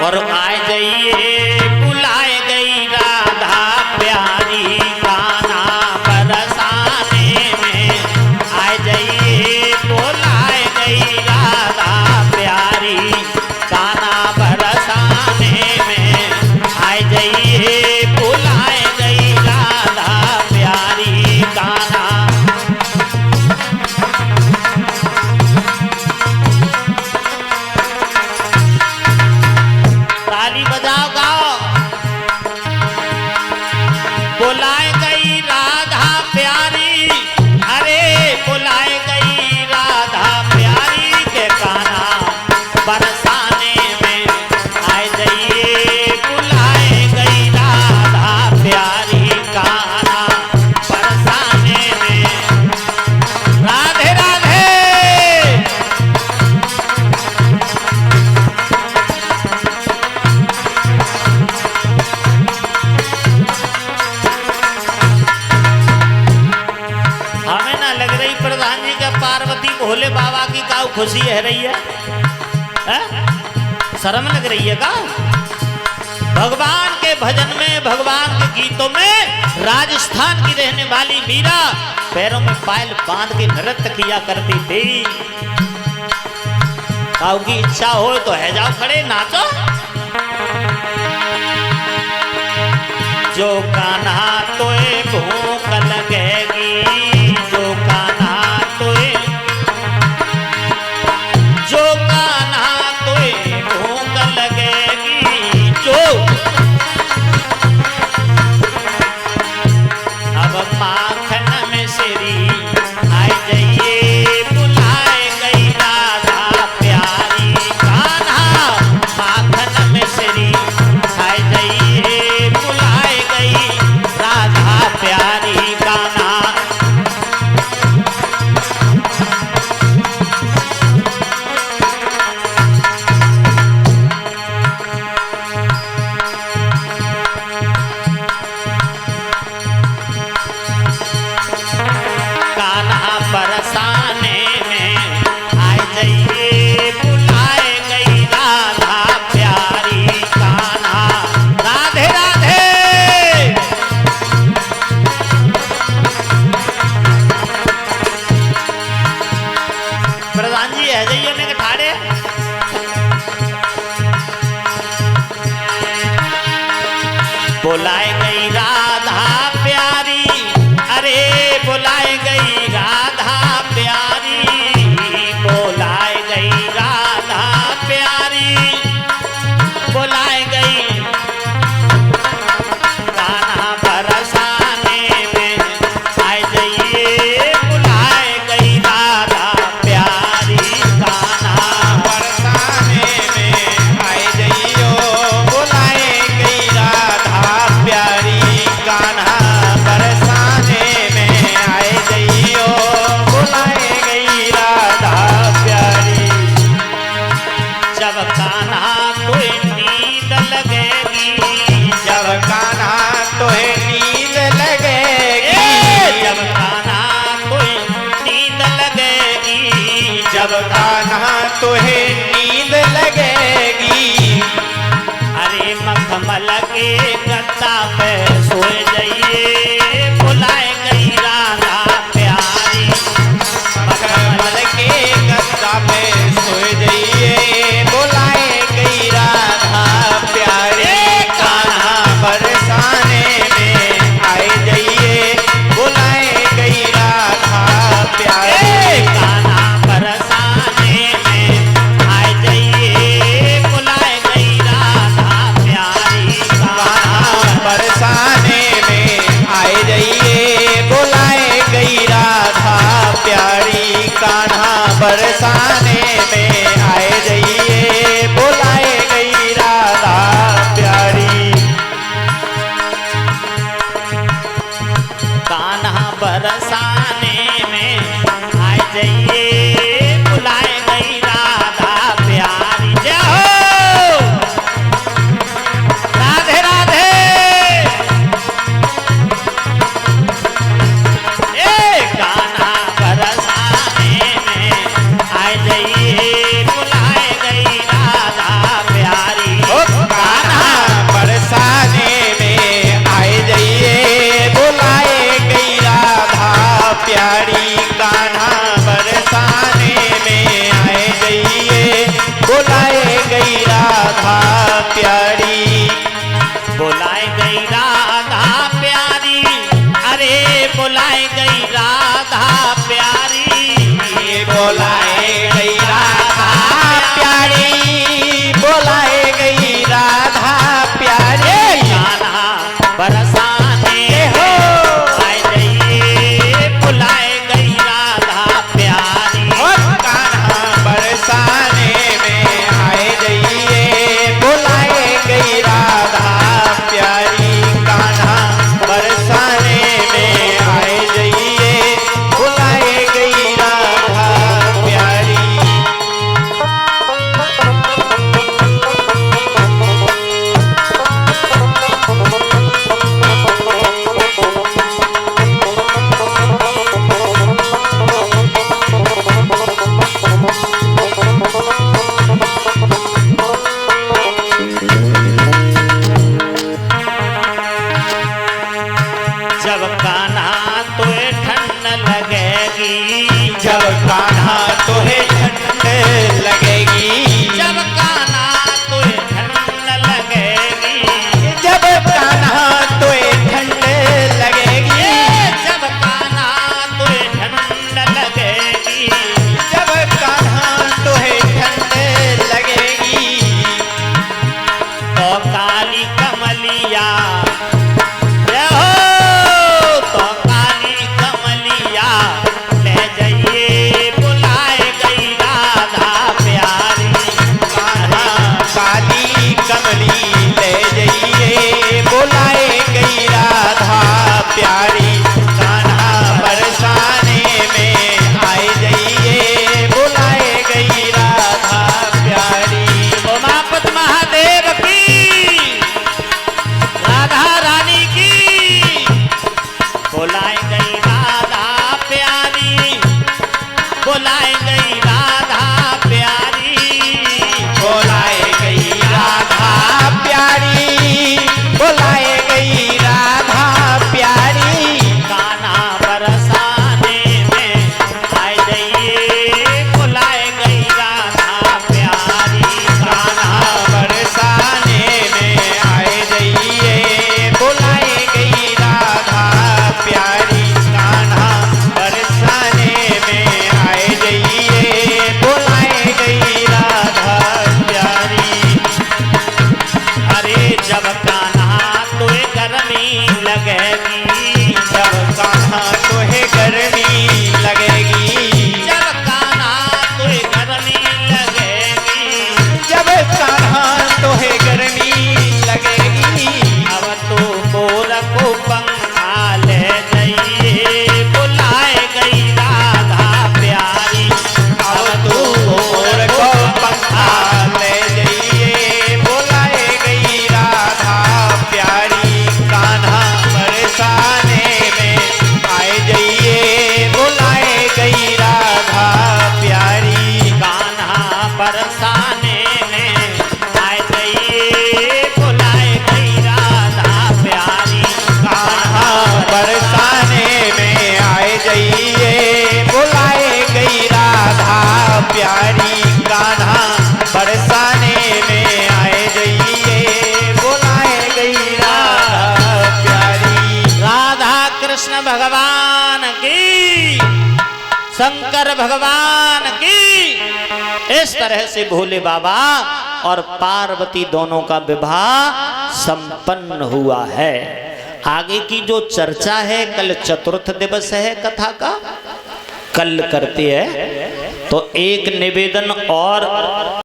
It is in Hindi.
और आए जाइए बुलाए गई राधा प्यारी गाना बरसाने में। आए जाइए बुलाए गई राधा प्यारी गाना बरसाने में। आए जाइए बुलाए गई राधा प्यारी गाना। ताली बजाओ गाओ। बुलाए गई राधा प्यारी, अरे बुलाए गई राधा प्यारी के गाना बरसाने में। आए जाइए बुलाए गई राधा प्यारी गाना बरसाने में। राधे राधे। हमें ना लग रही प्रधान जी के पार्वती भोले बाबा की काऊ खुशी है रही है? शर्म लग रही है का? भगवान के भजन में, भगवान के गीतों में राजस्थान की रहने वाली मीरा पैरों में पायल बांध के नृत्य किया करती थी। काऊ की इच्छा हो तो है जाओ खड़े नाचो। जो कान्हा तोए भूख लगेगी, जो कान्हा तोए, जो कान्हा तोए भूख लगेगी, जो अब माखन में श्री आए जाइए बुलाए गई राधा प्यारी कान्हा। माखन में श्री आए जाइए बुलाए गई राधा प्यारी गाना। कान्हा बरसाने में आए जाइए बुलाए गई राधा प्यारी कान्हा। राधे राधे। प्रधान जी है जाइए ने ठाड़े। बुलाए गई राधा प्यारी, अरे बुलाए गई राधा प्यारी, बुलाए गई राधा प्यारी, बुलाए गई कान्हा बरसाने में। आए जाइए बुलाए गई राधा प्यारी कान्हा बरसाने में। आए जाइयो बुलाए गई राधा प्यारी कान्हा बरसाने में। आए जाइयो बुलाए गई राधा प्यारी। जब कान्हा कोई नींद लगेगी, जब कान्हा तोहे नींद लगेगी, जब कान्हा कोई नींद लगेगी, जब कान्हा तोहे नींद लगेगी। अरे मखमल के गद्दा पे सोए जाइए बुलाए गई राधा प्यारी। मखमल के गद्दा पे सोए जाइए बुलाए कृष्ण भगवान की, शंकर भगवान की। इस तरह से भोले बाबा और पार्वती दोनों का विवाह संपन्न हुआ है। आगे की जो चर्चा है, कल चतुर्थ दिवस है कथा का, कल करते हैं। तो एक निवेदन और